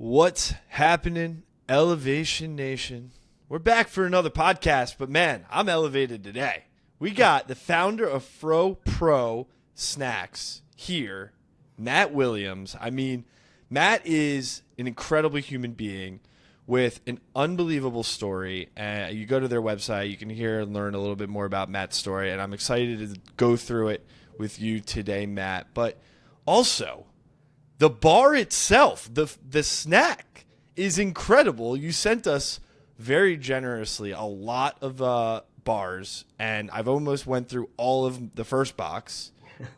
What's happening, Elevation Nation? We're back for another podcast, but man, I'm elevated today. We got the founder of FroPro Snacks here, Matt Williams. I mean, Matt is an incredible human being with an unbelievable story. You go to their website, you can hear and learn a little bit more about Matt's story, and I'm excited to go through it with you today, Matt. But also, the bar itself, the snack is incredible. You sent us very generously a lot of bars, and I've almost went through all of the first box.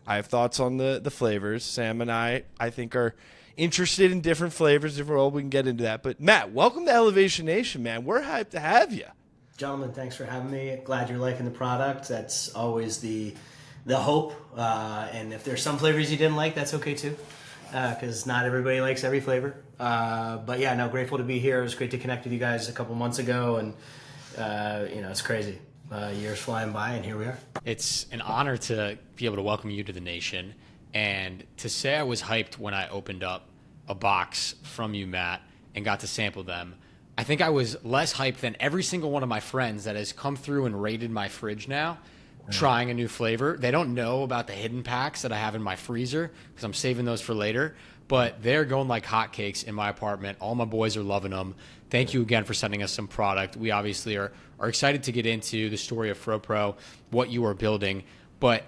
I have thoughts on the flavors. Sam and I think, are interested in different flavors. We can get into that. But Matt, welcome to Elevation Nation, man. We're hyped to have you. Gentlemen, thanks for having me. Glad you're liking the product. That's always the hope. And if there's some flavors you didn't like, that's okay too. Because not everybody likes every flavor. But yeah, no, grateful to be here. It was great to connect with you guys a couple months ago, and it's crazy. Years flying by, and here we are. It's an honor to be able to welcome you to the nation, and to say I was hyped when I opened up a box from you, Matt, and got to sample them. I think I was less hyped than every single one of my friends that has come through and raided my fridge now, trying a new flavor. They don't know about the hidden packs that I have in my freezer because I'm saving those for later, but they're going like hotcakes in my apartment. All my boys are loving them. Thank you again for sending us some product. We obviously are excited to get into the story of FroPro, what you are building. But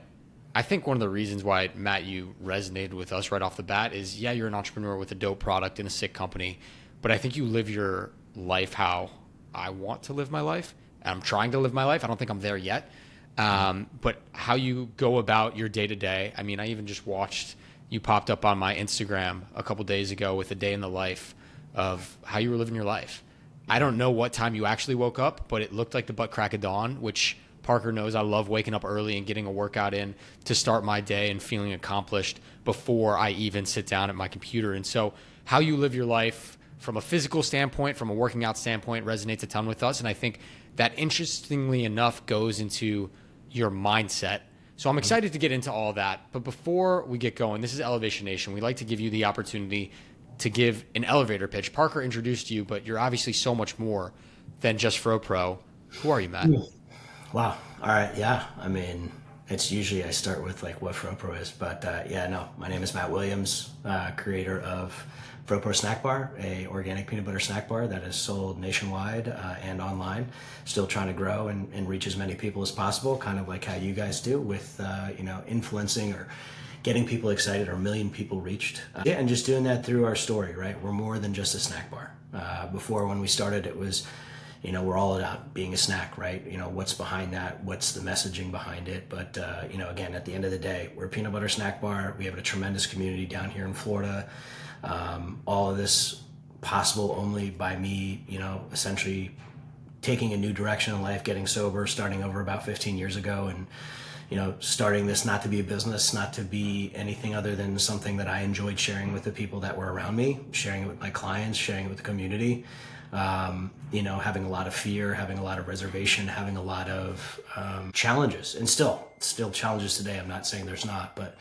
I think one of the reasons why, Matt, you resonated with us right off the bat is, yeah, you're an entrepreneur with a dope product in a sick company, but I think you live your life how I want to live my life. I'm trying to live my life. I don't think I'm there yet. But how you go about your day-to-day. I mean, I even just watched, you popped up on my Instagram a couple days ago with a day in the life of how you were living your life. I don't know what time you actually woke up, but it looked like the butt crack of dawn, which Parker knows I love waking up early and getting a workout in to start my day and feeling accomplished before I even sit down at my computer. And so how you live your life from a physical standpoint, from a working out standpoint, resonates a ton with us. And I think that, interestingly enough, goes into your mindset. So I'm excited to get into all that. But before we get going, this is Elevation Nation. We like to give you the opportunity to give an elevator pitch. Parker introduced you, but you're obviously so much more than just FroPro. Who are you, Matt? Wow. All right. Yeah. I mean, it's usually I start with like what FroPro is, but my name is Matt Williams, creator of FroPro Snack Bar, a organic peanut butter snack bar that is sold nationwide and online. Still trying to grow and reach as many people as possible, kind of like how you guys do with influencing or getting people excited, or 1 million people reached. And just doing that through our story, right? We're more than just a snack bar. Before, when we started, it was, we're all about being a snack, right? What's behind that? What's the messaging behind it? But, again, at the end of the day, we're a peanut butter snack bar. We have a tremendous community down here in Florida. All of this possible only by me, essentially taking a new direction in life, getting sober, starting over about 15 years ago, and, starting this not to be a business, not to be anything other than something that I enjoyed sharing with the people that were around me, sharing it with my clients, sharing it with the community. Having a lot of fear, having a lot of reservation, having a lot of challenges, and still challenges today. I'm not saying there's not, but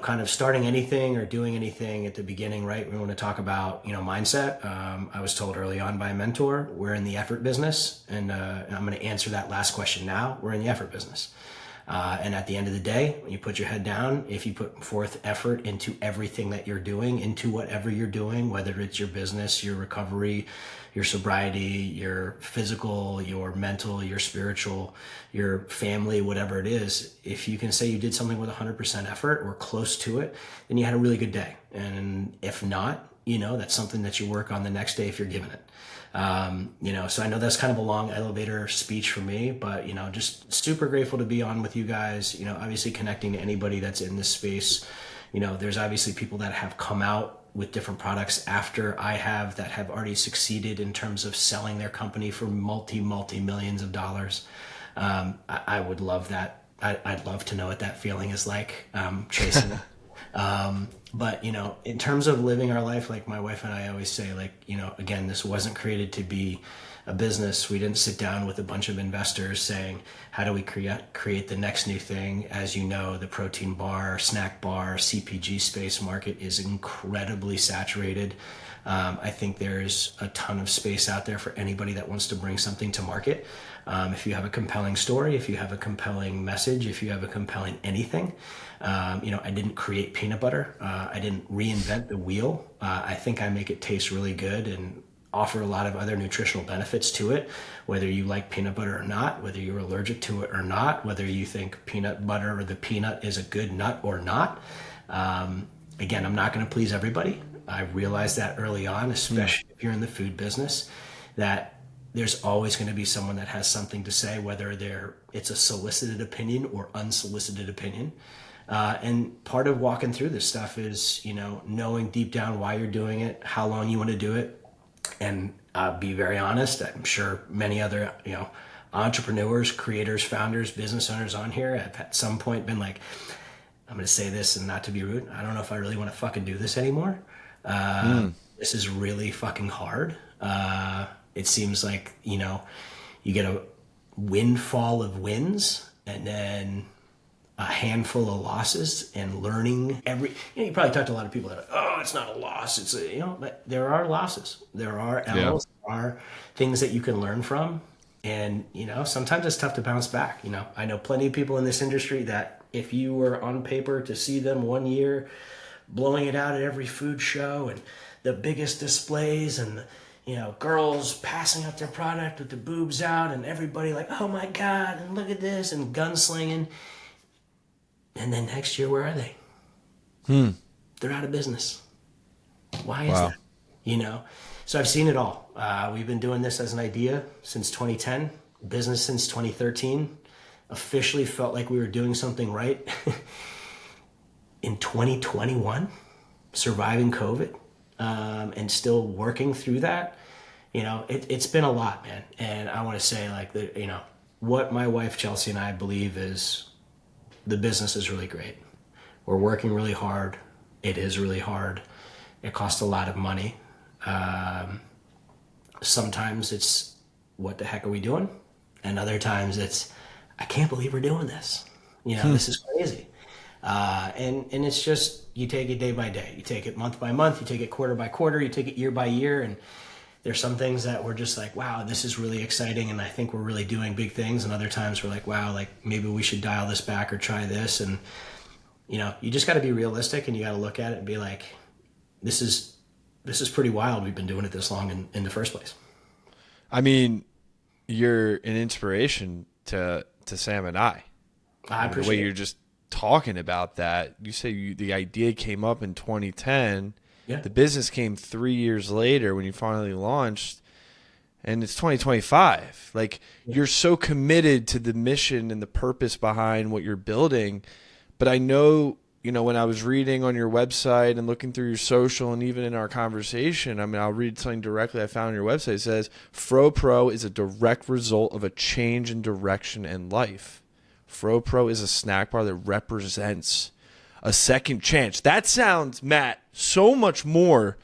kind of starting anything or doing anything at the beginning, right? We want to talk about, mindset. I was told early on by a mentor, we're in the effort business. And I'm going to answer that last question now. We're in the effort business. And at the end of the day, when you put your head down, if you put forth effort into everything that you're doing, into whatever you're doing, whether it's your business, your recovery, your sobriety, your physical, your mental, your spiritual, your family, whatever it is, if you can say you did something with 100% effort or close to it, then you had a really good day. And if not, that's something that you work on the next day if you're given it. So I know that's kind of a long elevator speech for me, but, just super grateful to be on with you guys, obviously connecting to anybody that's in this space. There's obviously people that have come out with different products after I have, that have already succeeded in terms of selling their company for multi millions of dollars. I would love that. I'd love to know what that feeling is like, chasing it. But, in terms of living our life, like my wife and I always say, again, this wasn't created to be a business. We didn't sit down with a bunch of investors saying, how do we create the next new thing? As you know, the protein bar, snack bar, CPG space market is incredibly saturated. I think there's a ton of space out there for anybody that wants to bring something to market. If you have a compelling story, if you have a compelling message, if you have a compelling anything, I didn't create peanut butter. I didn't reinvent the wheel. I think I make it taste really good and offer a lot of other nutritional benefits to it, whether you like peanut butter or not, whether you're allergic to it or not, whether you think peanut butter or the peanut is a good nut or not. Again, I'm not going to please everybody. I realized that early on, especially if you're in the food business, that there's always going to be someone that has something to say, whether it's a solicited opinion or unsolicited opinion. And part of walking through this stuff is, knowing deep down why you're doing it, how long you want to do it. And be very honest, I'm sure many other, entrepreneurs, creators, founders, business owners on here have at some point been like, I'm going to say this and not to be rude, I don't know if I really want to fucking do this anymore. This is really fucking hard. It seems like, you get a windfall of wins and then a handful of losses, and learning you probably talk to a lot of people that are, oh, it's not a loss. It's but there are losses. There are L's, there are things that you can learn from. And, sometimes it's tough to bounce back. I know plenty of people in this industry that if you were on paper to see them one year blowing it out at every food show and the biggest displays and, girls passing up their product with the boobs out and everybody like, oh my God, and look at this, and gunslinging. And then next year, where are they? They're out of business. Why is that? So I've seen it all. We've been doing this as an idea since 2010, business since 2013. Officially felt like we were doing something right in 2021, surviving COVID, and still working through that. It's been a lot, man. And I want to say, what my wife Chelsea and I believe is, the business is really great. We're working really hard. It is really hard. It costs a lot of money. Sometimes it's, what the heck are we doing? And other times it's, I can't believe we're doing this. This is crazy. And it's just, you take it day by day. You take it month by month. You take it quarter by quarter. You take it year by year. And there's some things that we're just like, wow, this is really exciting, and I think we're really doing big things. And other times we're like, wow, maybe we should dial this back or try this. And, you just got to be realistic, and you got to look at it and be like, this is pretty wild. We've been doing it this long in the first place. I mean, you're an inspiration to Sam and I appreciate the way you're just talking about that. You say the idea came up in 2010. Yeah. The business came 3 years later when you finally launched, and it's 2025. You're so committed to the mission and the purpose behind what you're building. But I know, when I was reading on your website and looking through your social and even in our conversation, I'll read something directly I found on your website. It says, FroPro is a direct result of a change in direction in life. FroPro is a snack bar that represents a second chance. That sounds, Matt, so much more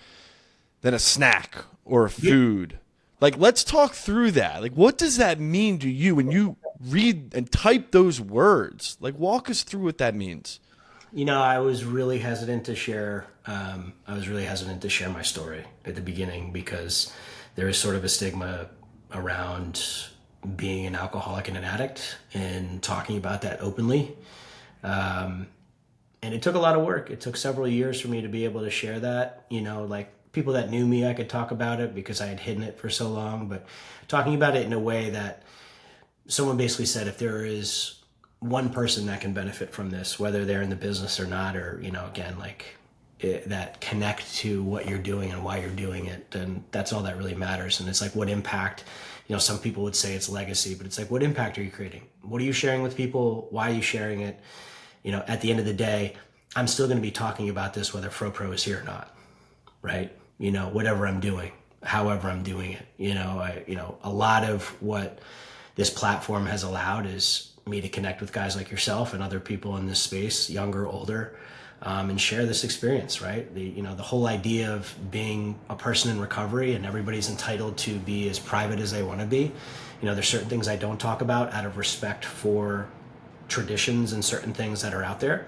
than a snack or a food. Let's talk through that. What does that mean to you when you read and type those words? Walk us through what that means. I was really hesitant to share. My story at the beginning, because there is sort of a stigma around being an alcoholic and an addict and talking about that openly. And it took a lot of work. It took several years for me to be able to share that. People that knew me, I could talk about it because I had hidden it for so long. But talking about it in a way that someone basically said, if there is one person that can benefit from this, whether they're in the business or not, or, that connect to what you're doing and why you're doing it, then that's all that really matters. And it's what impact, some people would say it's legacy, but it's what impact are you creating? What are you sharing with people? Why are you sharing it? At the end of the day, I'm still going to be talking about this whether FroPro is here or not, right? Whatever I'm doing, however I'm doing it. A lot of what this platform has allowed is me to connect with guys like yourself and other people in this space, younger, older, and share this experience, right? The whole idea of being a person in recovery, and everybody's entitled to be as private as they want to be. There's certain things I don't talk about out of respect for traditions and certain things that are out there.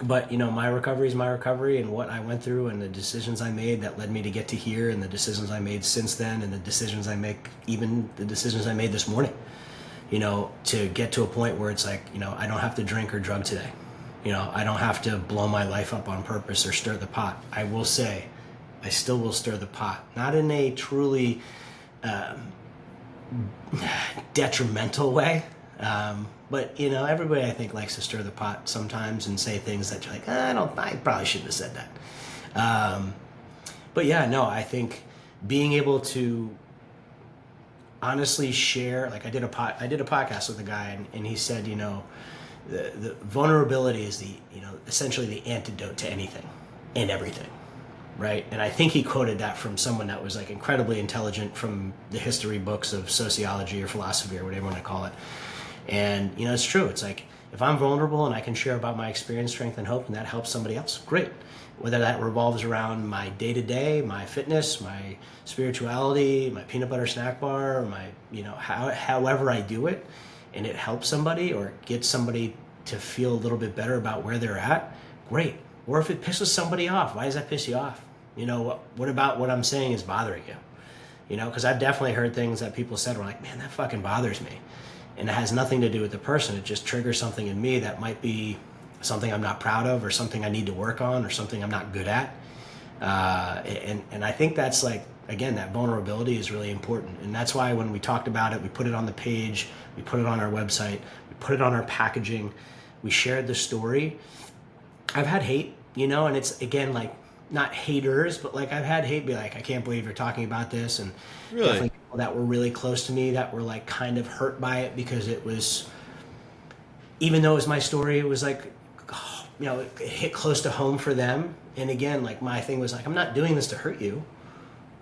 But, you know, my recovery is my recovery, and what I went through and the decisions I made that led me to get to here, and the decisions I made since then, and the decisions I make, even the decisions I made this morning, you know, to get to a point where it's like, you know, I don't have to drink or drug today. You know, I don't have to blow my life up on purpose or stir the pot. I will say, I still will stir the pot. Not in a truly detrimental way. But, you know, everybody, I think, likes to stir the pot sometimes and say things that you're like, I probably shouldn't have said that. But yeah, no, I think being able to honestly share, like I did a podcast with a guy, and he said, you know, the vulnerability is essentially the antidote to anything and everything, right? And I think he quoted that from someone that was like incredibly intelligent from the history books of sociology or philosophy or whatever you want to call it. And, you know, it's true. It's like, if I'm vulnerable and I can share about my experience, strength, and hope, and that helps somebody else, great. Whether that revolves around my day-to-day, my fitness, my spirituality, my peanut butter snack bar, or my, you know, however I do it, and it helps somebody or gets somebody to feel a little bit better about where they're at, great. Or if it pisses somebody off, why does that piss you off? You know, what about what I'm saying is bothering you? You know, because I've definitely heard things that people said were like, man, that fucking bothers me. And it has nothing to do with the person. It just triggers something in me that might be something I'm not proud of, or something I need to work on, or something I'm not good at. And I think that's like, again, that vulnerability is really important. And that's why when we talked about it, we put it on the page, we put it on our website, we put it on our packaging, we shared the story. I've had hate, you know, and it's, again, like, not haters, but like I've had hate be like, I can't believe you're talking about this. And really? Definitely people that were really close to me that were like kind of hurt by it, because it was, even though it was my story, it was like, you know, it hit close to home for them. And again, like my thing was like, I'm not doing this to hurt you.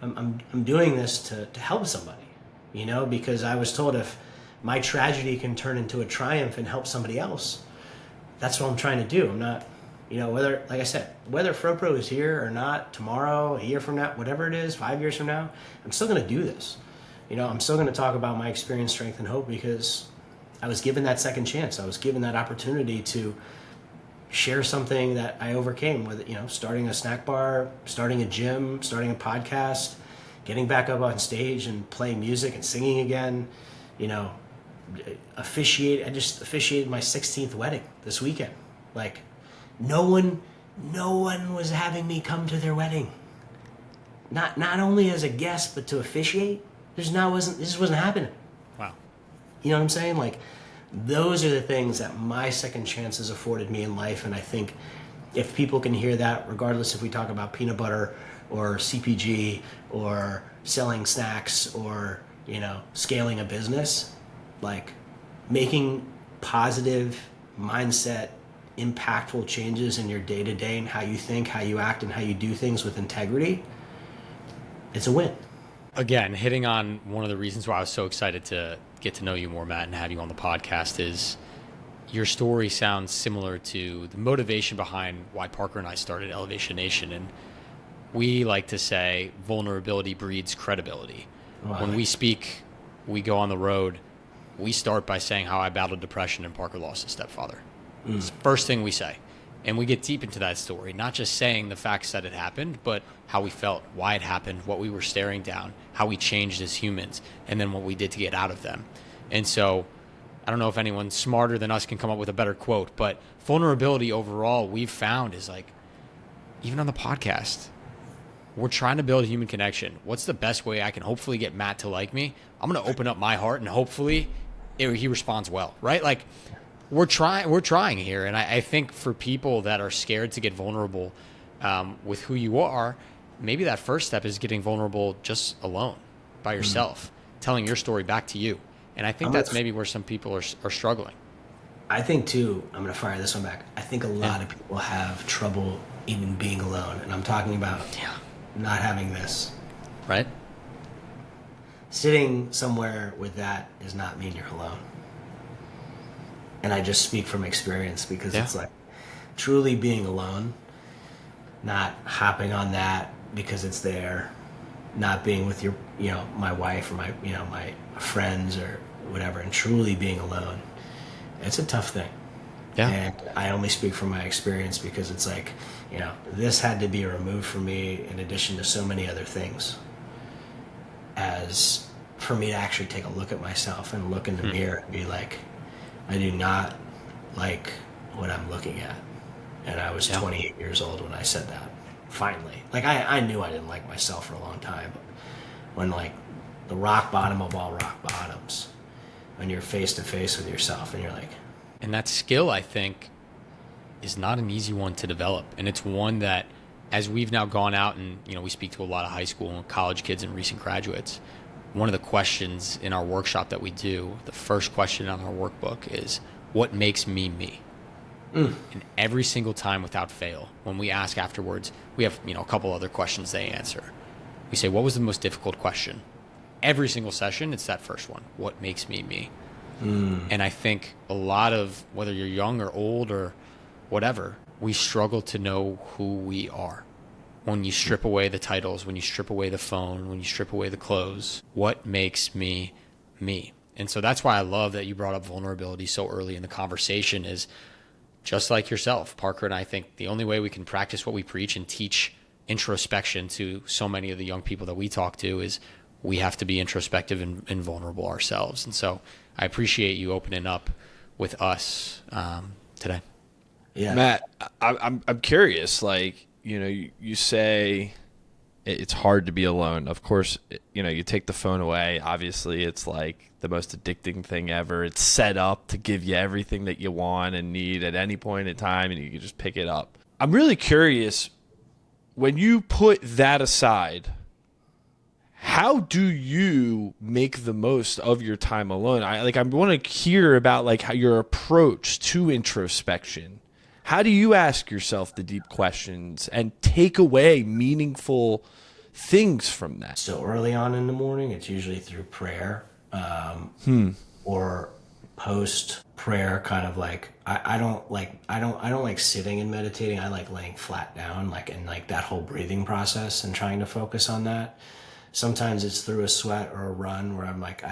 I'm doing this to help somebody, you know, because I was told if my tragedy can turn into a triumph and help somebody else, that's what I'm trying to do. I'm not, you know, whether, like I said, whether FroPro is here or not, tomorrow, a year from now, whatever it is, 5 years from now, I'm still going to do this. You know, I'm still going to talk about my experience, strength, and hope, because I was given that second chance. I was given that opportunity to share something that I overcame with, you know, starting a snack bar, starting a gym, starting a podcast, getting back up on stage and playing music and singing again, you know, I just officiated my 16th wedding this weekend. Like, no one was having me come to their wedding. Not only as a guest, but to officiate. This wasn't happening. Wow. You know what I'm saying? Like, those are the things that my second chances afforded me in life. And I think if people can hear that, regardless if we talk about peanut butter or CPG or selling snacks or, you know, scaling a business, like making positive mindset, impactful changes in your day-to-day and how you think, how you act, and how you do things with integrity, it's a win. Again, hitting on one of the reasons why I was so excited to get to know you more, Matt, and have you on the podcast is your story sounds similar to the motivation behind why Parker and I started Elevation Nation. And we like to say vulnerability breeds credibility. Wow. When we speak, we go on the road, we start by saying how I battled depression and Parker lost his stepfather. It's the first thing we say. And we get deep into that story, not just saying the facts that it happened, but how we felt, why it happened, what we were staring down, how we changed as humans, and then what we did to get out of them. And so I don't know if anyone smarter than us can come up with a better quote, but vulnerability overall we've found is like, even on the podcast, we're trying to build human connection. What's the best way I can hopefully get Matt to like me? I'm going to open up my heart and hopefully he responds well, right? Like, we're trying here. And I think for people that are scared to get vulnerable with who you are, maybe that first step is getting vulnerable just alone by yourself, telling your story back to you. And I think that's maybe where some people are struggling. I think too, I'm going to fire this one back. I think a lot of people have trouble even being alone. And I'm talking about not having this. Right? Sitting somewhere with that does not mean you're alone. And I just speak from experience, because it's like truly being alone, not hopping on that because it's there, not being with your, you know, my wife or my, you know, my friends or whatever, and truly being alone. It's a tough thing. Yeah. And I only speak from my experience because it's like, this had to be removed from me in addition to so many other things, as for me to actually take a look at myself and look in the mirror and be like, I do not like what I'm looking at. And I was 28 years old when I said that. Finally. Like, I knew I didn't like myself for a long time. But when, like, the rock bottom of all rock bottoms, when you're face to face with yourself and you're like... And that skill, I think, is not an easy one to develop. And it's one that, as we've now gone out and, we speak to a lot of high school and college kids and recent graduates, one of the questions in our workshop that we do, the first question on our workbook is, what makes me me? And every single time without fail, when we ask afterwards, we have, a couple other questions they answer. We say, what was the most difficult question? Every single session, it's that first one. What makes me me? And I think a lot of, whether you're young or old or whatever, we struggle to know who we are. When you strip away the titles, when you strip away the phone, when you strip away the clothes, what makes me me? And so that's why I love that you brought up vulnerability so early in the conversation. Is just like yourself, Parker and I think the only way we can practice what we preach and teach introspection to so many of the young people that we talk to is we have to be introspective and vulnerable ourselves. And so I appreciate you opening up with us today. Yeah. Matt, I'm curious, like, you say it's hard to be alone. Of course, you take the phone away. Obviously, it's like the most addicting thing ever. It's set up to give you everything that you want and need at any point in time, and you can just pick it up. I'm really curious, when you put that aside, how do you make the most of your time alone? I want to hear about like how your approach to introspection. How do you ask yourself the deep questions and take away meaningful things from that? So early on in the morning, it's usually through prayer, or post prayer, kind of like I don't like sitting and meditating. I like laying flat down, and that whole breathing process and trying to focus on that. Sometimes it's through a sweat or a run where I'm like,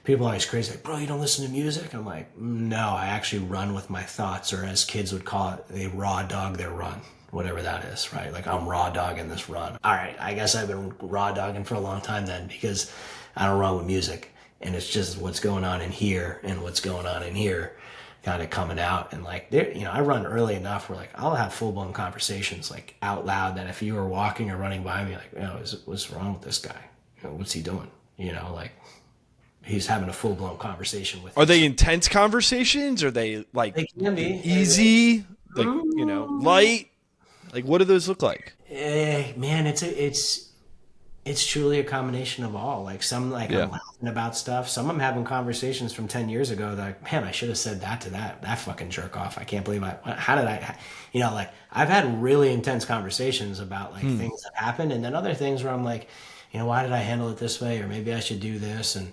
people are always crazy, like, bro, you don't listen to music? I'm like, no, I actually run with my thoughts, or as kids would call it, they raw dog their run, whatever that is, right? Like, I'm raw dogging this run. All right, I guess I've been raw dogging for a long time then, because I don't run with music, and it's just what's going on in here and what's going on in here kind of coming out. And like, I run early enough where like I'll have full-blown conversations like out loud that if you were walking or running by me, like, what's wrong with this guy? What's he doing? Like he's having a full-blown conversation with. Are they intense conversations? Are they like they can be easy, like, light? Like, what do those look like? Man, it's truly a combination of all. Like some, I'm laughing about stuff. Some I'm having conversations from 10 years ago that, like, man, I should have said that to that fucking jerk off. I can't believe how did I, I've had really intense conversations about like things that happened. And then other things where I'm like, why did I handle it this way? Or maybe I should do this. And,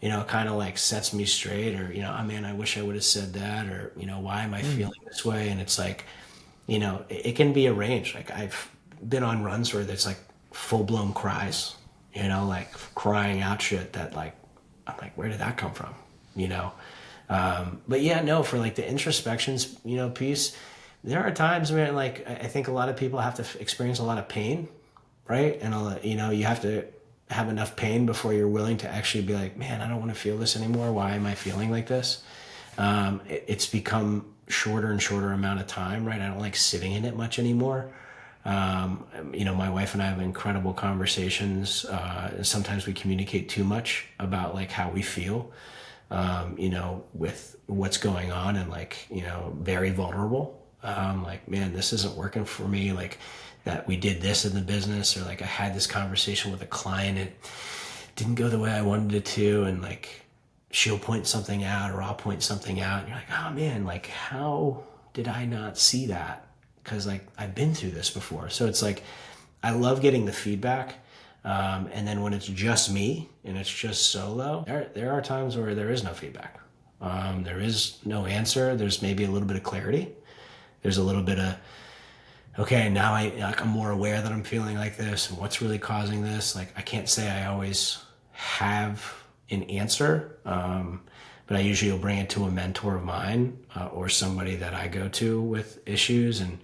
it kind of like sets me straight, or, oh man, I wish I would have said that, or, why am I feeling this way? And it's like, it can be arranged. Like I've been on runs where it's like full-blown cries, like crying out shit that like, I'm like, where did that come from? But yeah, no, for like the introspections, piece, there are times where like, I think a lot of people have to experience a lot of pain, right? And, you have to have enough pain before you're willing to actually be like, man, I don't want to feel this anymore. Why am I feeling like this? It's become shorter and shorter amount of time, right? I don't like sitting in it much anymore. My wife and I have incredible conversations. Sometimes we communicate too much about like how we feel, with what's going on, and like, very vulnerable. Like, man, this isn't working for me. Like that we did this in the business, or like I had this conversation with a client. It didn't go the way I wanted it to. And like, she'll point something out or I'll point something out. And you're like, oh man, like how did I not see that? Because like I've been through this before. So it's like, I love getting the feedback. And then when it's just me and it's just solo, there are times where there is no feedback. There is no answer. There's maybe a little bit of clarity. There's a little bit of, okay, now I'm more aware that I'm feeling like this and what's really causing this. Like, I can't say I always have an answer. but I usually will bring it to a mentor of mine or somebody that I go to with issues and,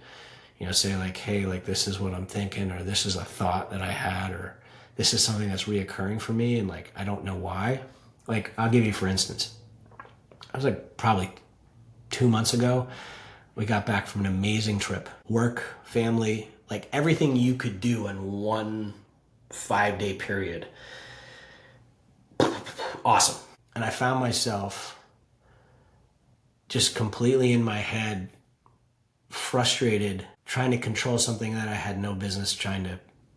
say like, hey, like this is what I'm thinking, or this is a thought that I had, or this is something that's reoccurring for me. And like, I don't know why. Like, I'll give you, for instance, I was like probably 2 months ago, we got back from an amazing trip, work, family, like everything you could do in one 5-day period. Awesome. And I found myself just completely in my head, frustrated, trying to control something that I had no business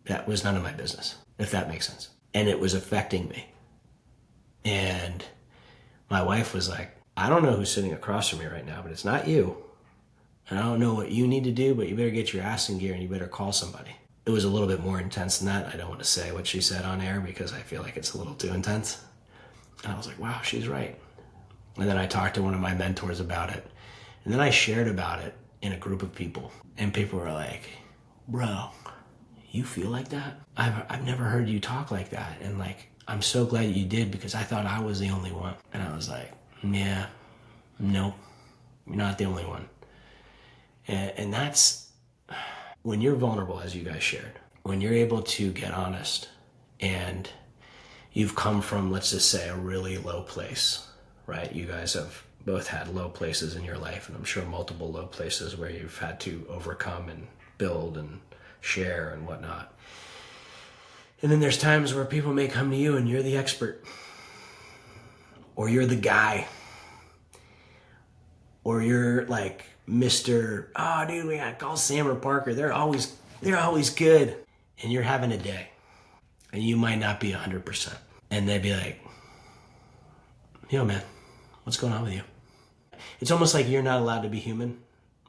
that was none of my business, if that makes sense. And it was affecting me. And my wife was like, I don't know who's sitting across from me right now, but it's not you. And I don't know what you need to do, but you better get your ass in gear and you better call somebody. It was a little bit more intense than that. I don't want to say what she said on air because I feel like it's a little too intense. And I was like, wow, she's right. And then I talked to one of my mentors about it. And then I shared about it in a group of people. And people were like, bro, you feel like that? I've never heard you talk like that. And like, I'm so glad you did because I thought I was the only one. And I was like, yeah, nope, you're not the only one. And that's when you're vulnerable, as you guys shared, when you're able to get honest and you've come from, let's just say, a really low place, right? You guys have both had low places in your life, and I'm sure multiple low places where you've had to overcome and build and share and whatnot. And then there's times where people may come to you and you're the expert, or you're the guy, or you're like Mr. Oh, dude, we gotta call Sam or Parker. They're always good. And you're having a day, and you might not be 100%. And they'd be like, yo, man, what's going on with you? It's almost like you're not allowed to be human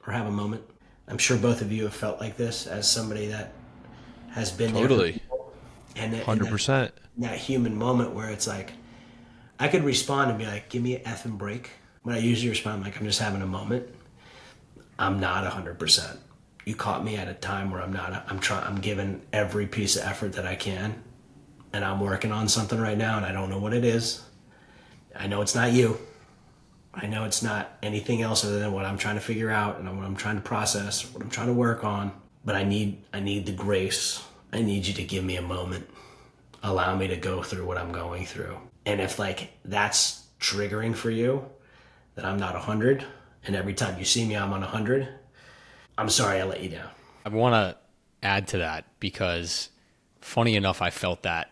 or have a moment. I'm sure both of you have felt like this as somebody that has been totally there. And 100%. That human moment where it's like, I could respond and be like, give me an effing break. But I usually respond like, I'm just having a moment. I'm not 100%. You caught me at a time where I'm giving every piece of effort that I can. And I'm working on something right now and I don't know what it is. I know it's not you. I know it's not anything else other than what I'm trying to figure out and what I'm trying to process, what I'm trying to work on. But I need the grace. I need you to give me a moment. Allow me to go through what I'm going through. And if like that's triggering for you, that I'm not 100, and every time you see me I'm on 100, I'm sorry I let you down. I want to add to that because funny enough, I felt that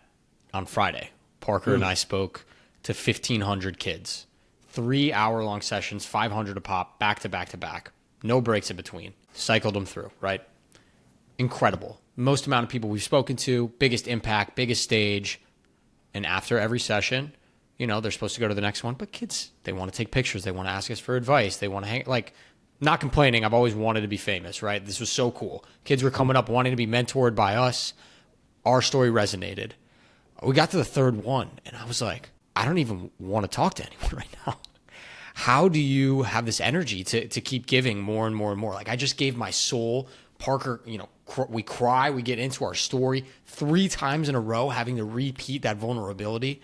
on Friday. Parker and I spoke to 1,500 kids, 3-hour-long sessions, 500 a pop, back to back to back, no breaks in between. Cycled them through, right? Incredible. Most amount of people we've spoken to, biggest impact, biggest stage. And after every session, they're supposed to go to the next one. But kids, they want to take pictures. They want to ask us for advice. They want to hang, like, not complaining. I've always wanted to be famous, right? This was so cool. Kids were coming up wanting to be mentored by us. Our story resonated. We got to the third one, and I was like, I don't even want to talk to anyone right now. How do you have this energy to keep giving more and more and more? Like, I just gave my soul. Parker, we cry, we get into our story 3 times in a row, having to repeat that vulnerability,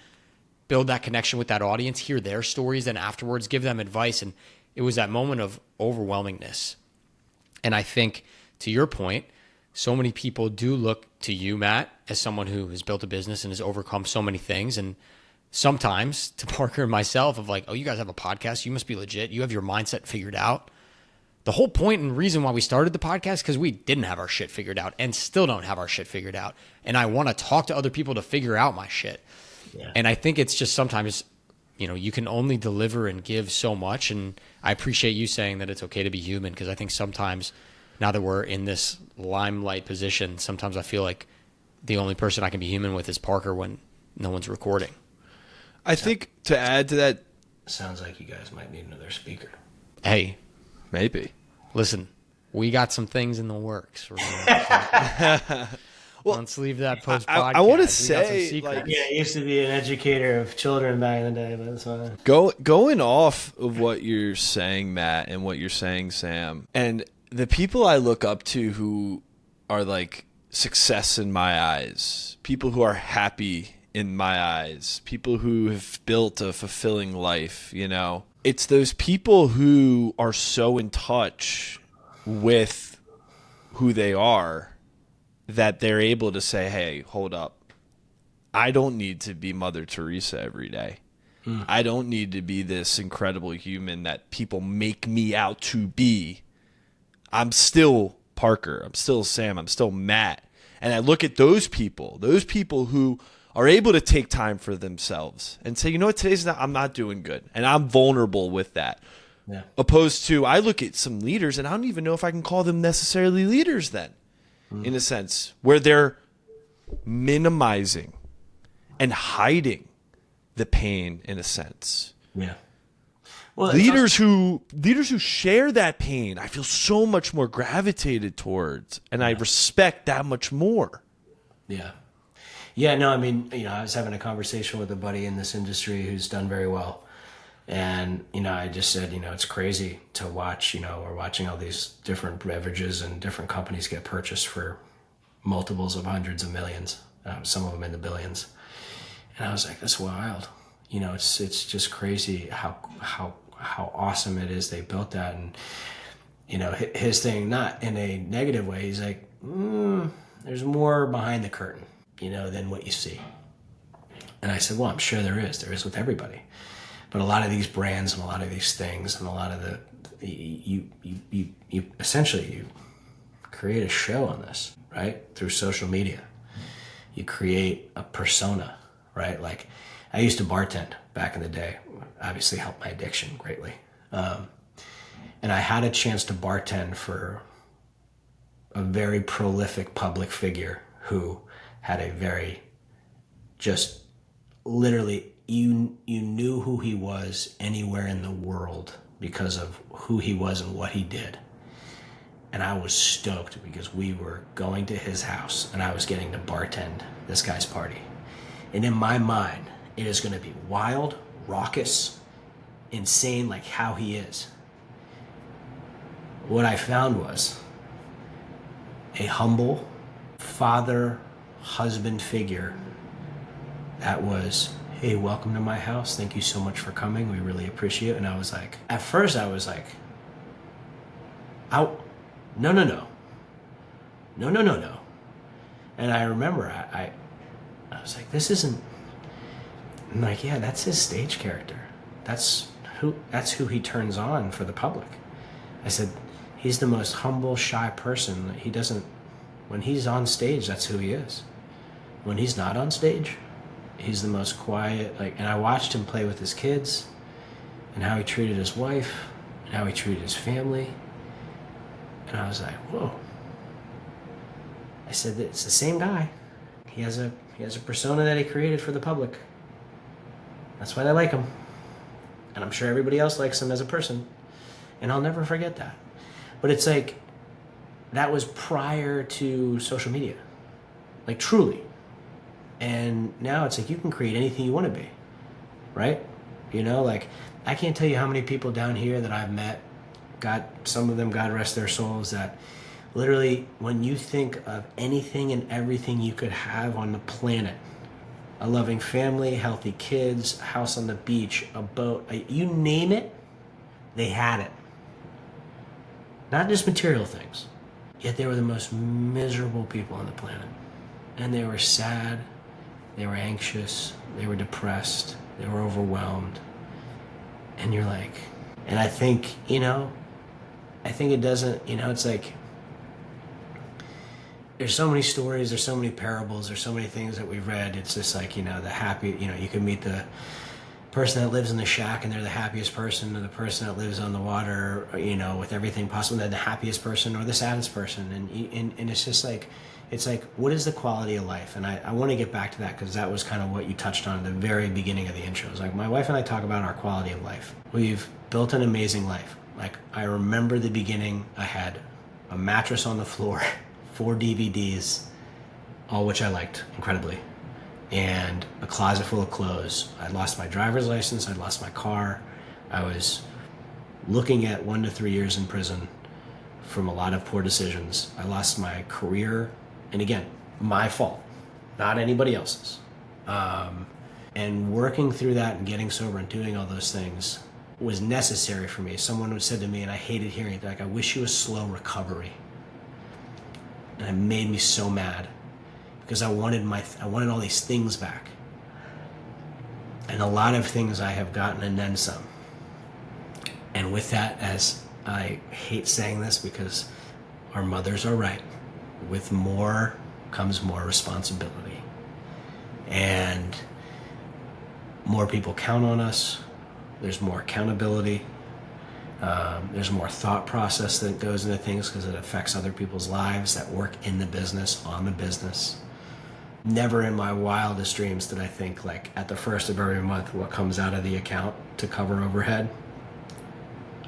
build that connection with that audience, hear their stories, then afterwards give them advice. And it was that moment of overwhelmingness. And I think, to your point, so many people do look to you, Matt, as someone who has built a business and has overcome so many things. And sometimes to Parker and myself of like, oh, you guys have a podcast, you must be legit, you have your mindset figured out. The whole point and reason why we started the podcast, because we didn't have our shit figured out and still don't have our shit figured out. And I want to talk to other people to figure out my shit. Yeah. And I think it's just sometimes, you can only deliver and give so much. And I appreciate you saying that it's okay to be human, because I think sometimes now that we're in this limelight position, sometimes I feel like the only person I can be human with is Parker when no one's recording. I think to add to that, sounds like you guys might need another speaker. Hey, maybe. Listen, we got some things in the works. Well, let's leave that post podcast. I want to say, like, I used to be an educator of children back in the day, but that's fine. Going off of what you're saying, Matt, and what you're saying, Sam, and the people I look up to who are like success in my eyes, people who are happy in my eyes, people who have built a fulfilling life, you know. It's those people who are so in touch with who they are that they're able to say, hey, hold up. I don't need to be Mother Teresa every day. I don't need to be this incredible human that people make me out to be. I'm still Parker. I'm still Sam. I'm still Matt. And I look at those people who are able to take time for themselves and say, you know what, I'm not doing good. And I'm vulnerable with that. Yeah. Opposed to, I look at some leaders and I don't even know if I can call them necessarily leaders then, in a sense, where they're minimizing and hiding the pain in a sense. Yeah. Well, Leaders who share that pain, I feel so much more gravitated towards, and I respect that much more. Yeah. Yeah, no, I mean, you know, I was having a conversation with a buddy in this industry who's done very well. And, you know, I just said, you know, it's crazy to watch, you know, we're watching all these different beverages and different companies get purchased for multiples of hundreds of millions, some of them in the billions. And I was like, that's wild. You know, it's just crazy how awesome it is they built that. And, you know, his thing, not in a negative way, he's like, there's more behind the curtain, you know, than what you see. And I said, well, I'm sure there is with everybody. But a lot of these brands and a lot of these things and a lot of you essentially you create a show on this, right? Through social media. You create a persona, right? Like I used to bartend back in the day, obviously helped my addiction greatly. And I had a chance to bartend for a very prolific public figure who had a very just literally you knew who he was anywhere in the world because of who he was and what he did. And I was stoked because we were going to his house and I was getting to bartend this guy's party. And in my mind, it is going to be wild, raucous, insane, like how he is. What I found was a humble father, husband figure that was, hey, welcome to my house. Thank you so much for coming. We really appreciate it. And I was like, at first I was like, no. And I remember I was like, this isn't, I'm like, yeah, that's his stage character. That's who he turns on for the public. I said, he's the most humble, shy person. He doesn't, when he's on stage, that's who he is. When he's not on stage, he's the most quiet, like, and I watched him play with his kids and how he treated his wife and how he treated his family. And I was like, whoa. I said, it's the same guy. He has a persona that he created for the public. That's why they like him. And I'm sure everybody else likes him as a person. And I'll never forget that. But it's like, that was prior to social media. Like, truly. And now it's like, you can create anything you want to be. Right? You know, like, I can't tell you how many people down here that I've met, some of them, God rest their souls, that literally, when you think of anything and everything you could have on the planet, a loving family, healthy kids, a house on the beach, a boat, you name it, they had it. Not just material things. Yet they were the most miserable people on the planet. And they were sad, they were anxious, they were depressed, they were overwhelmed. And you're like, and I think, you know, it doesn't, you know, it's like, there's so many stories, there's so many parables, there's so many things that we've read. It's just like, you know, the happy, you know, you can meet the person that lives in the shack and they're the happiest person, or the person that lives on the water, you know, with everything possible, they're the happiest person or the saddest person. And it's just like, it's like, what is the quality of life? And I want to get back to that because that was kind of what you touched on at the very beginning of the intro. It's like, my wife and I talk about our quality of life. We've built an amazing life. Like, I remember the beginning, I had a mattress on the floor, 4 DVDs, all which I liked incredibly, and a closet full of clothes. I'd lost my driver's license, I'd lost my car. I was looking at 1 to 3 years in prison from a lot of poor decisions. I lost my career, and again, my fault, not anybody else's. And working through that and getting sober and doing all those things was necessary for me. Someone said to me, and I hated hearing it, like, I wish you a slow recovery. And it made me so mad because I wanted all these things back. And a lot of things I have gotten and then some. And with that, as I hate saying this because our mothers are right, with more comes more responsibility. And more people count on us. There's more accountability. There's more thought process that goes into things because it affects other people's lives that work in the business, on the business. Never in my wildest dreams did I think, like, at the first of every month, what comes out of the account to cover overhead.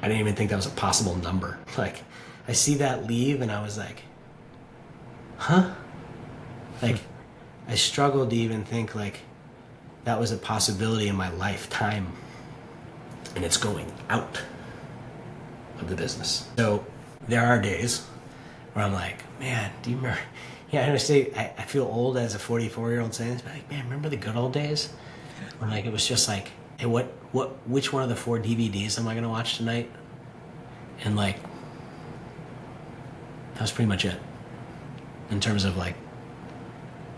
I didn't even think that was a possible number. Like, I see that leave and I was like, huh? Like, I struggled to even think, like, that was a possibility in my lifetime. And it's going out of the business. So there are days where I'm like, man, do you remember? Yeah, I understand. I feel old as a 44-year-old saying this, but like, man, remember the good old days? When, like, it was just like, hey, which one of the 4 DVDs am I gonna watch tonight? And, like, that was pretty much it in terms of, like,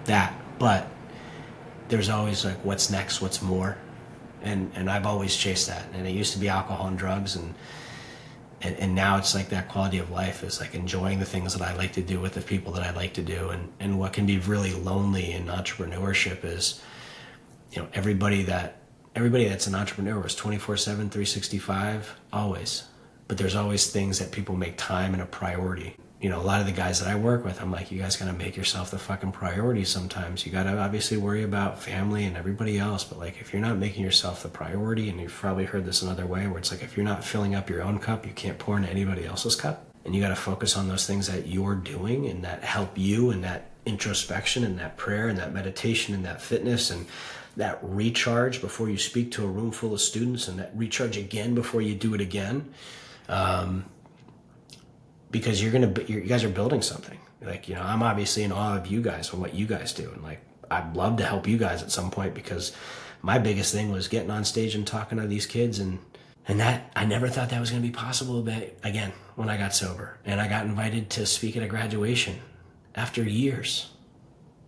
that. But there's always, like, what's next, what's more, and I've always chased that. And it used to be alcohol and drugs, and now it's like that quality of life is like enjoying the things that I like to do with the people that I like to do. And what can be really lonely in entrepreneurship is, you know, everybody that's an entrepreneur is 24/7, 365, always. But there's always things that people make time and a priority. You know, a lot of the guys that I work with, I'm like, you guys gotta make yourself the fucking priority sometimes. You gotta obviously worry about family and everybody else, but, like, if you're not making yourself the priority, and you've probably heard this another way, where it's like, if you're not filling up your own cup, you can't pour into anybody else's cup. And you gotta focus on those things that you're doing and that help you, and that introspection and that prayer and that meditation and that fitness and that recharge before you speak to a room full of students, and that recharge again before you do it again. Because you guys are building something. Like, you know, I'm obviously in awe of you guys and what you guys do. And, like, I'd love to help you guys at some point, because my biggest thing was getting on stage and talking to these kids. And that, I never thought that was going to be possible, but again, when I got sober and I got invited to speak at a graduation after years,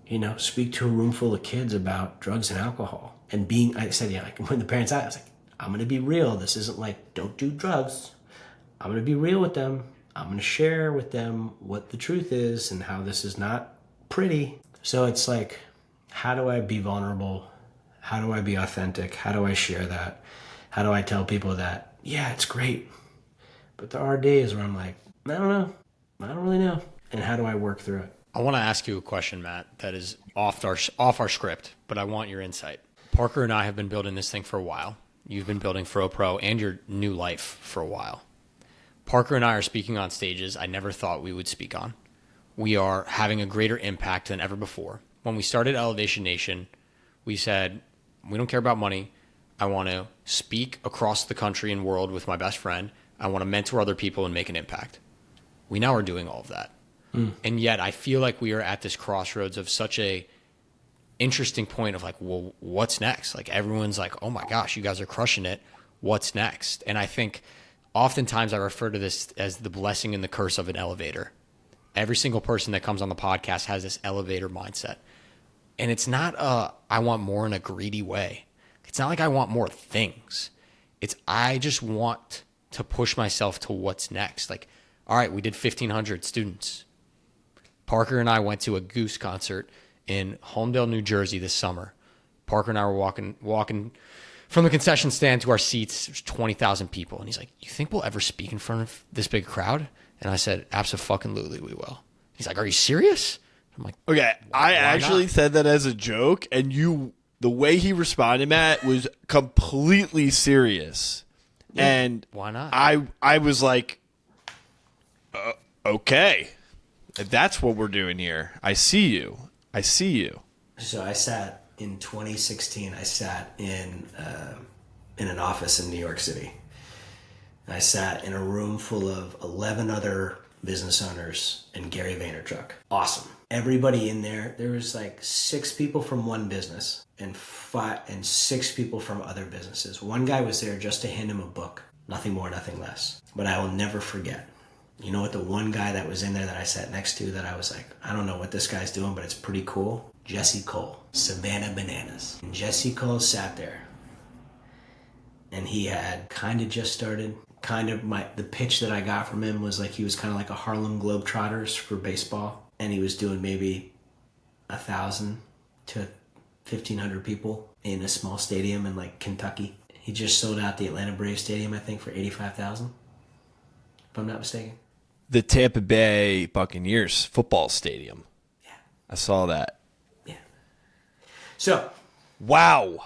you know, speak to a room full of kids about drugs and alcohol. And I said, yeah, like, when the parents asked, I was like, I'm going to be real. This isn't like, don't do drugs. I'm going to be real with them. I'm going to share with them what the truth is and how this is not pretty. So it's like, how do I be vulnerable? How do I be authentic? How do I share that? How do I tell people that, yeah, it's great, but there are days where I'm like, I don't know. I don't really know. And how do I work through it? I want to ask you a question, Matt, that is off our script, but I want your insight. Parker and I have been building this thing for a while. You've been building FroPro and your new life for a while. Parker and I are speaking on stages I never thought we would speak on. We are having a greater impact than ever before. When we started Elevation Nation, we said, we don't care about money. I want to speak across the country and world with my best friend. I want to mentor other people and make an impact. We now are doing all of that. And yet I feel like we are at this crossroads of such a interesting point of, like, well, what's next? Like, everyone's like, oh my gosh, you guys are crushing it. What's next? And I think oftentimes I refer to this as the blessing and the curse of an elevator. Every single person that comes on the podcast has this elevator mindset. And it's not I want more in a greedy way. It's not like I want more things. It's I just want to push myself to what's next. Like, all right, we did 1,500 students. Parker and I went to a Goose concert in Holmdel, New Jersey this summer. Parker and I were walking from the concession stand to our seats. There's 20,000 people. And he's like, you think we'll ever speak in front of this big crowd? And I said, abso-fucking-lutely we will. He's like, are you serious? I'm like, Okay, I actually not? said that as a joke, and the way he responded, Matt, was completely serious. Yeah, and why not? I was like, okay, that's what we're doing here. I see you. So I sat in 2016. I sat in an office in New York City. I sat in a room full of 11 other business owners and Gary Vaynerchuk. Awesome. Everybody in there was like 6 people from one business and 6 people from other businesses. One guy was there just to hand him a book, nothing more, nothing less. But I will never forget. You know what, the one guy that was in there that I sat next to that I was like, I don't know what this guy's doing, but it's pretty cool. Jesse Cole, Savannah Bananas. And Jesse Cole sat there and he had kind of just started. The pitch that I got from him was like he was kind of like a Harlem Globetrotters for baseball. And he was doing maybe 1,000 to 1,500 people in a small stadium in like Kentucky. He just sold out the Atlanta Braves Stadium, I think, for $85,000, if I'm not mistaken. The Tampa Bay Buccaneers football stadium. Yeah. I saw that. Yeah. So. Wow.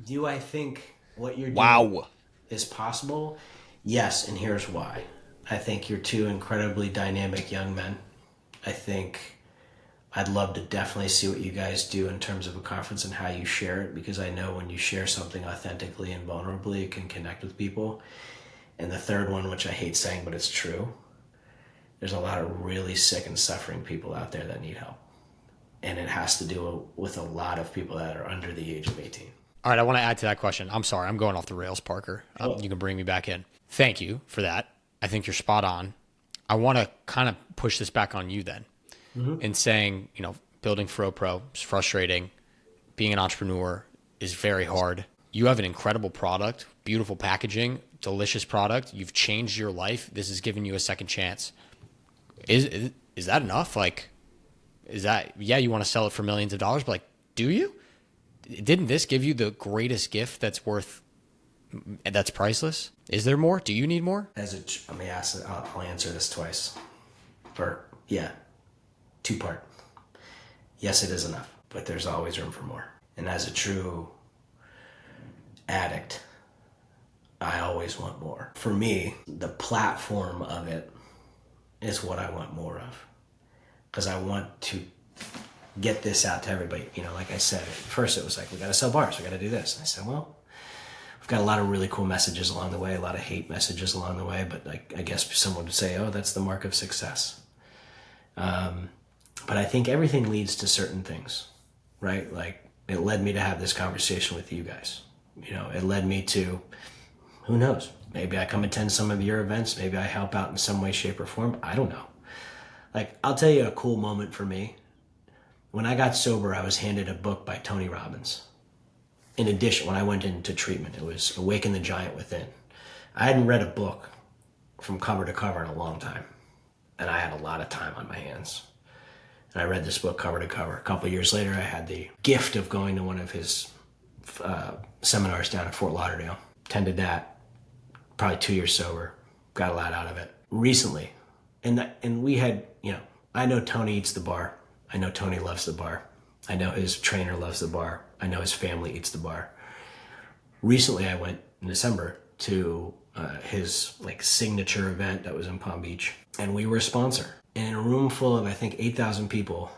Do I think what you're doing is possible? Yes, and here's why. I think you're 2 incredibly dynamic young men. I think I'd love to definitely see what you guys do in terms of a conference and how you share it, because I know when you share something authentically and vulnerably, it can connect with people. And the third one, which I hate saying, but it's true, there's a lot of really sick and suffering people out there that need help. And it has to do with a lot of people that are under the age of 18. All right, I want to add to that question. I'm sorry, I'm going off the rails, Parker. You can bring me back in. Thank you for that. I think you're spot on. I want to kind of push this back on you then, in saying, building FroPro is frustrating. Being an entrepreneur is very hard. You have an incredible product, beautiful packaging, delicious product. You've changed your life. This has given you a second chance. Is that enough? Like, is that, you want to sell it for millions of dollars, but like, do you? Didn't this give you the greatest gift that's priceless? Is there more? Do you need more? I'll answer this twice. 2-part. Yes, it is enough, but there's always room for more. And as a true addict, I always want more. For me, the platform of it is what I want more of, because I want to get this out to everybody. Like I said, at first it was like, we got to sell bars, we got to do this. And I said, well, we've got a lot of really cool messages along the way, a lot of hate messages along the way, but I guess someone would say, oh, that's the mark of success. But I think everything leads to certain things, right? Like, it led me to have this conversation with you guys. It led me to, who knows, maybe I come attend some of your events, maybe I help out in some way, shape, or form. I don't know. Like, I'll tell you a cool moment for me. When I got sober, I was handed a book by Tony Robbins. In addition, when I went into treatment, it was Awaken the Giant Within. I hadn't read a book from cover to cover in a long time, and I had a lot of time on my hands. And I read this book cover to cover. A couple of years later, I had the gift of going to one of his seminars down in Fort Lauderdale. Attended that, probably 2 years sober, got a lot out of it. Recently, and we had, I know Tony eats the bar. I know Tony loves the bar. I know his trainer loves the bar. I know his family eats the bar. Recently, I went in December to his signature event that was in Palm Beach, and we were a sponsor. And in a room full of, I think, 8,000 people,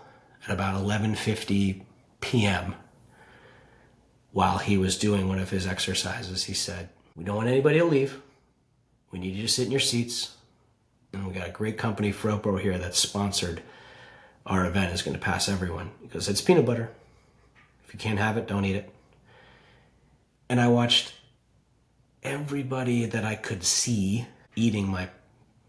at about 11:50 p.m., while he was doing one of his exercises, he said, we don't want anybody to leave. We need you to sit in your seats. And we got a great company, FroPro, here that's sponsored our event. Is going to pass everyone. He goes, it's peanut butter. If you can't have it, don't eat it. And I watched everybody that I could see eating my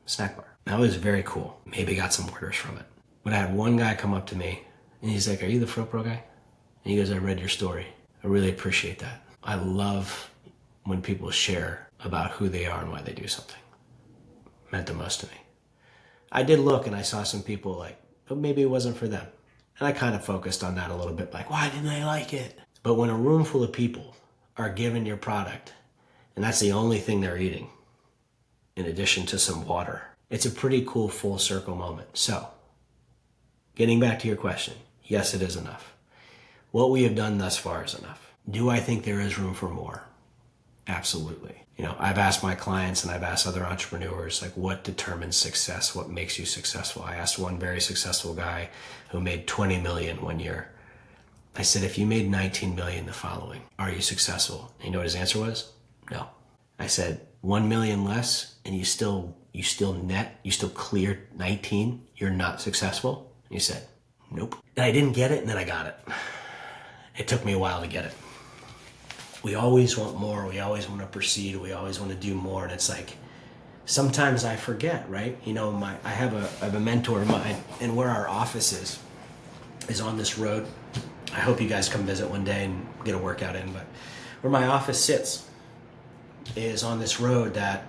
snack bar. That was very cool. Maybe got some orders from it. But I had one guy come up to me, and he's like, are you the FroPro guy? And he goes, I read your story. I really appreciate that. I love when people share about who they are and why they do something. It meant the most to me. I did look, and I saw some people but maybe it wasn't for them. And I kind of focused on that a little bit, why didn't they like it? But when a room full of people are given your product, and that's the only thing they're eating, in addition to some water, it's a pretty cool full circle moment. So, getting back to your question, yes, it is enough. What we have done thus far is enough. Do I think there is room for more? Absolutely. I've asked my clients and I've asked other entrepreneurs, what determines success? What makes you successful? I asked one very successful guy who made 20 million one year. I said, if you made 19 million the following, are you successful? And you know what his answer was? No. I said, 1 million less and you still cleared 19, you're not successful? And he said, Nope. And I didn't get it, and then I got it. It took me a while to get it. We always want more. We always want to proceed. We always want to do more. And it's like, sometimes I forget, right? You know, I have a mentor of mine, and where our office is on this road. I hope you guys come visit one day and get a workout in. But where my office sits is on this road that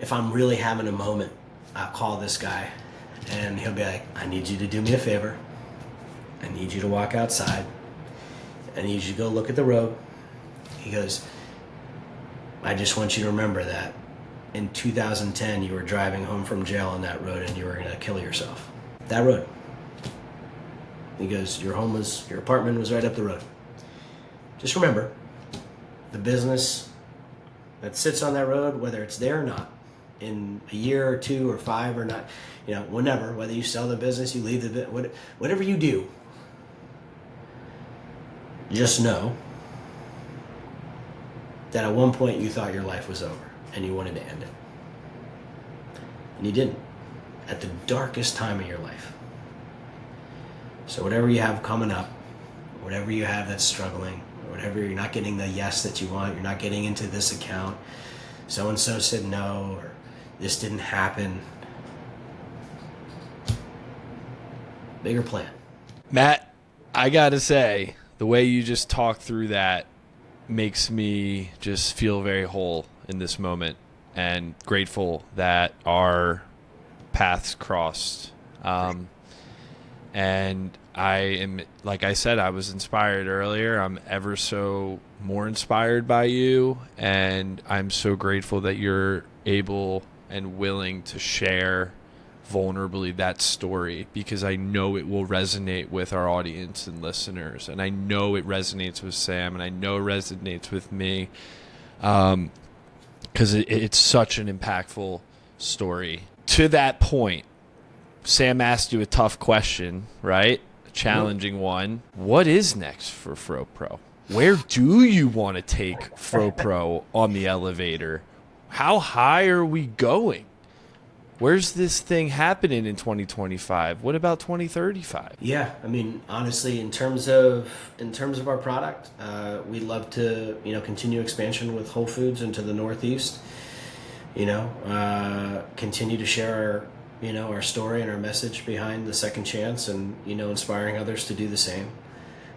if I'm really having a moment, I'll call this guy, and he'll be like, I need you to do me a favor. I need you to walk outside. I need you to go look at the road. He goes, I just want you to remember that in 2010 you were driving home from jail on that road and you were going to kill yourself. That road. He goes, your apartment was right up the road. Just remember, the business that sits on that road, whether it's there or not, in a year or 2 or 5 or not, you know, whenever, whether you sell the business, you leave the business, whatever you do, just know that at one point you thought your life was over and you wanted to end it. And you didn't. At the darkest time of your life. So whatever you have coming up, whatever you have that's struggling, or whatever you're not getting the yes that you want, you're not getting into this account, so-and-so said no, or this didn't happen. Bigger plan. Matt, I gotta say, the way you just talked through that makes me just feel very whole in this moment and grateful that our paths crossed. And I am, like I said, I was inspired earlier. I'm ever so more inspired by you, and I'm so grateful that you're able and willing to share vulnerably that story, because I know it will resonate with our audience and listeners, and I know it resonates with Sam, and I know it resonates with me, because it's such an impactful story. To that point, Sam asked you a tough question, right? A challenging one. What is next for FroPro? Where do you want to take FroPro on the elevator? How high are we going? Where's this thing happening in 2025? What about 2035? Yeah, I mean, honestly, in terms of our product, we'd love to, continue expansion with Whole Foods into the Northeast. Continue to share our story and our message behind the second chance, and inspiring others to do the same.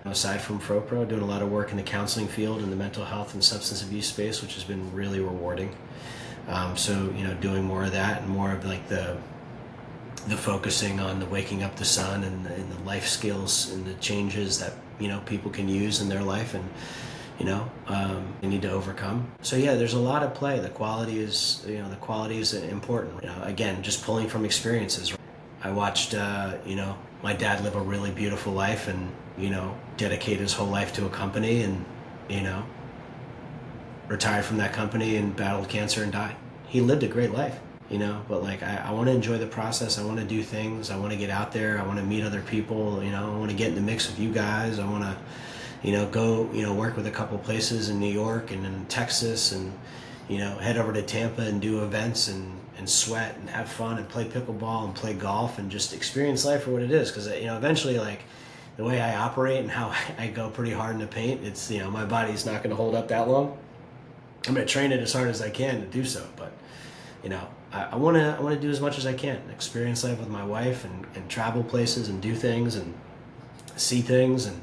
Aside from FroPro, doing a lot of work in the counseling field in the mental health and substance abuse space, which has been really rewarding. Doing more of that, and more of like the focusing on the waking up the sun and the life skills and the changes that people can use in their life, and they need to overcome. So yeah, there's a lot of play. The quality is important. Again, just pulling from experiences. I watched my dad live a really beautiful life, and dedicate his whole life to a company, and retired from that company and battled cancer and died. He lived a great life, but like I want to enjoy the process. I want to do things. I want to get out there. I want to meet other people. I want to get in the mix with you guys. I want to, go, work with a couple places in New York and in Texas, and, head over to Tampa and do events and sweat and have fun and play pickleball and play golf and just experience life for what it is. Because, eventually, like, the way I operate and how I go pretty hard in the paint, it's, my body's not going to hold up that long. I'm going to train it as hard as I can to do so, but I want to do as much as I can, experience life with my wife, and travel places and do things and see things, and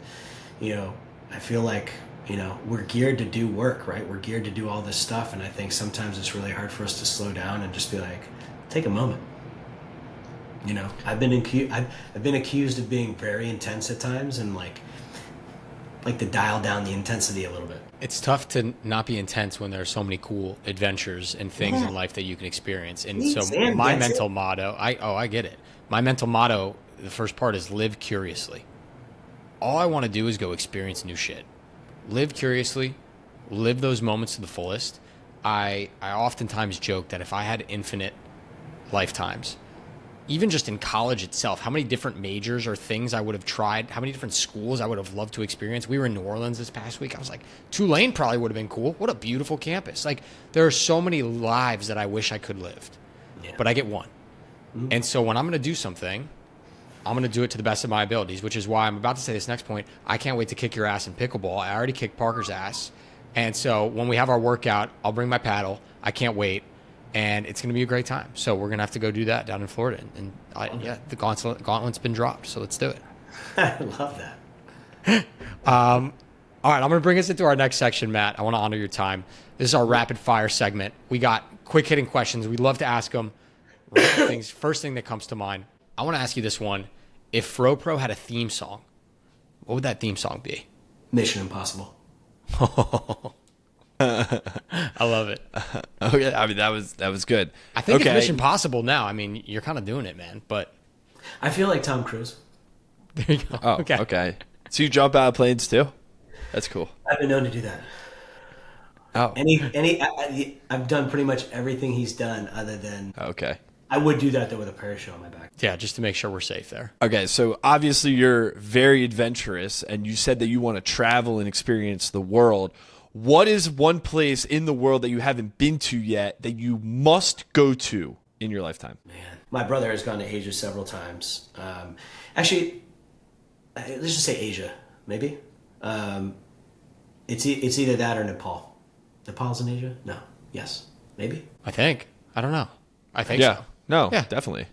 I feel like we're geared to do work, right? We're geared to do all this stuff, and I think sometimes it's really hard for us to slow down and just be like, take a moment. I've been accused of being very intense at times, and like to dial down the intensity a little bit. It's tough to not be intense when there are so many cool adventures and things in life that you can experience. And so my mental motto, I get it. My mental motto, the first part is live curiously. All I want to do is go experience new shit. Live curiously, live those moments to the fullest. I oftentimes joke that if I had infinite lifetimes, even just in college itself, how many different majors or things I would have tried, how many different schools I would have loved to experience. We were in New Orleans this past week. I was like, Tulane probably would have been cool. What a beautiful campus. Like, there are so many lives that I wish I could live, but I get one. Mm-hmm. And so when I'm going to do something, I'm going to do it to the best of my abilities, which is why I'm about to say this next point. I can't wait to kick your ass in pickleball. I already kicked Parker's ass. And so when we have our workout, I'll bring my paddle. I can't wait. And it's going to be a great time. So we're going to have to go do that down in Florida. And the gauntlet's been dropped. So let's do it. I love that. All right, I'm going to bring us into our next section, Matt. I want to honor your time. This is our rapid fire segment. We got quick hitting questions. We love to ask them. Things. First thing that comes to mind. I want to ask you this one. If FroPro had a theme song, what would that theme song be? Mission Impossible. I love it. Okay, I mean that was good. I think it's Mission Possible now. I mean, you're kind of doing it, man. But I feel like Tom Cruise. there you go. Oh, okay. So you jump out of planes too? That's cool. I've been known to do that. Oh. I've done pretty much everything he's done other than... Okay. I would do that, though, with a parachute on my back. Yeah, just to make sure we're safe there. Okay, so obviously you're very adventurous, and you said that you want to travel and experience the world. What is one place in the world that you haven't been to yet that you must go to in your lifetime? Man, my brother has gone to Asia several times. Actually, let's just say Asia, maybe. It's either that or Nepal. Nepal's in Asia? No. Yes. Maybe? I think. I don't know. I think so. No, Yeah. definitely.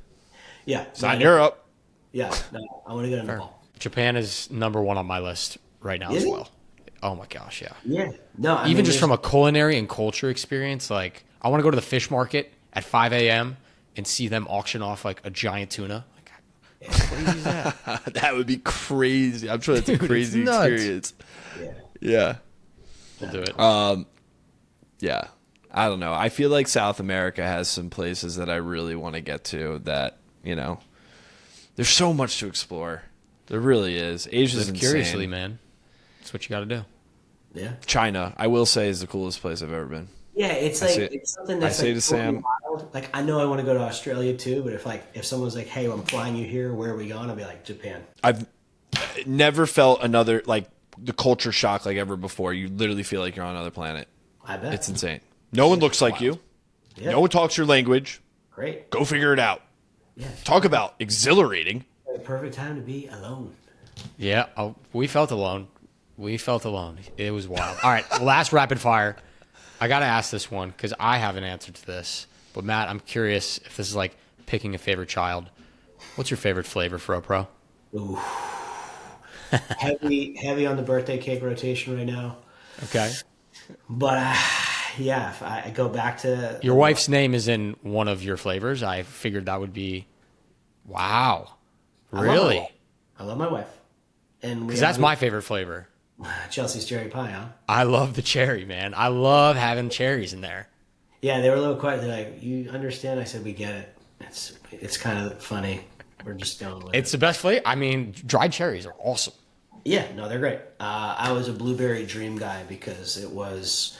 Yeah. Sign Europe. Yeah. No, I want to go to Nepal. Japan is number one on my list right now Is as it? well. Oh my gosh, yeah. Yeah. No, I Even mean, just from a culinary and culture experience, like I want to go to the fish market at 5 a.m. and see them auction off like a giant tuna. Like, what crazy is that? That would be crazy. I'm sure that's a Dude, crazy it's nuts. experience. Yeah. Yeah. We'll do it. Yeah. I don't know. I feel like South America has some places that I really want to get to that, there's so much to explore. There really is. Asia's Live insane. curiously, man. That's what you got to do. Yeah. China, I will say, is the coolest place I've ever been. Yeah, it's like it's something that's say like to totally Sam- wild. Like I know I want to go to Australia too, but if someone's like, "Hey, I'm flying you here. Where are we going?" I'll be like, "Japan." I've never felt another, the culture shock like ever before. You literally feel like you're on another planet. I bet. It's insane. No one looks like you. Yeah. No one talks your language. Great. Go figure it out. Yeah. Talk about exhilarating. The perfect time to be alone. Yeah, we felt alone. We felt alone. It was wild. All right, last rapid fire. I got to ask this one because I have an answer to this. But Matt, I'm curious if this is like picking a favorite child. What's your favorite flavor, FroPro? Ooh. heavy on the birthday cake rotation right now. Okay. But yeah, if I go back to Your wife's name is in one of your flavors. I figured that would be, wow, really? I love my wife, and Because that's my favorite flavor. Chelsea's cherry pie, huh? I love the cherry, man. I love having cherries in there. Yeah, they were a little quiet. They're like, "You understand?" I said, "We get it. It's kind of funny. We're just going with It's it." the best flavor. I mean, dried cherries are awesome. Yeah, no, they're great. I was a blueberry dream guy because it was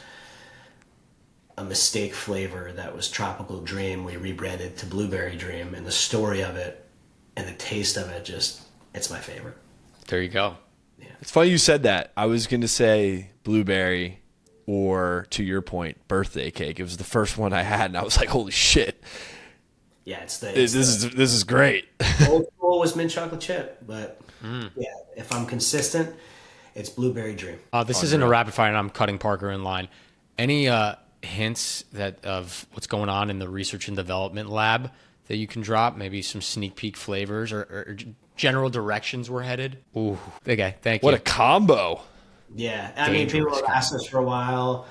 a mistake flavor that was tropical dream. We rebranded to blueberry dream, and the story of it and the taste of it it's my favorite. There you go. It's funny you said that. I was going to say blueberry or, to your point, birthday cake. It was the first one I had, and I was like, holy shit. Yeah, This is great. old school was mint chocolate chip, but yeah, if I'm consistent, it's blueberry dream. This isn't a rapid fire, and I'm cutting Parker in line. Any hints of what's going on in the research and development lab that you can drop? Maybe some sneak peek flavors or general directions we're headed? Ooh, okay, thank you. What a combo. Yeah, I mean, people have asked us for a while.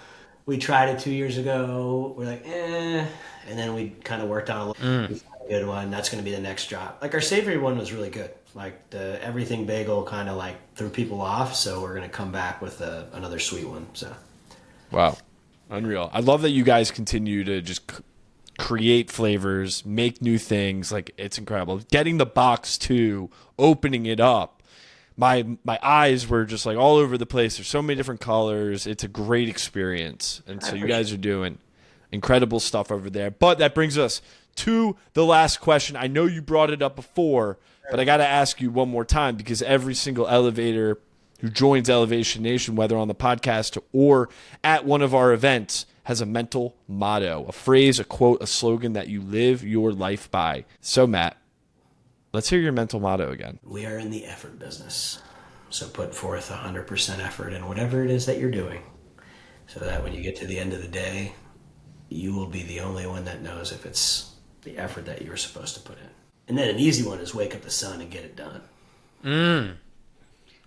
We tried it 2 years ago. We're like, and then we kind of worked on a good one. That's going to be the next drop. Like our savory one was really good. Like the everything bagel kind of like threw people off, so we're going to come back with another sweet one. So, Wow. Unreal. I love that you guys continue to just create flavors, make new things. Like, it's incredible. Getting the box too, opening it up. My eyes were just like all over the place. There's so many different colors. It's a great experience. And so you guys are doing incredible stuff over there. But that brings us to the last question. I know you brought it up before, but I got to ask you one more time because every single elevator who joins Elevation Nation, whether on the podcast or at one of our events, has a mental motto, a phrase, a quote, a slogan that you live your life by. So, Matt, Let's hear your mental motto again. We are in the effort business. So put forth 100% effort in whatever it is that you're doing, so that when you get to the end of the day, you will be the only one that knows if it's the effort that you were supposed to put in. And then an easy one is wake up the sun and get it done.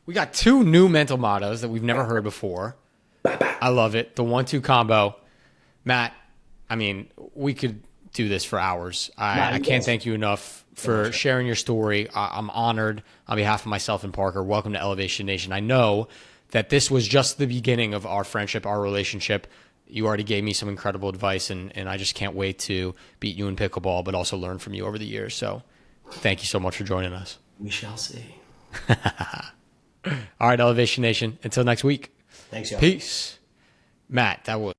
We got 2 new mental mottos that we've never heard before. I love it. The 1-2 combo. Matt, I mean, we could do this for hours. I can't thank you enough for sharing your story. I'm honored on behalf of myself and Parker. Welcome to Elevation Nation. I know that this was just the beginning of our friendship, our relationship. You already gave me some incredible advice, and I just can't wait to beat you in pickleball, but also learn from you over the years. So thank you so much for joining us. We shall see. All right, Elevation Nation. Until next week. Thanks, y'all. Peace. Matt, that was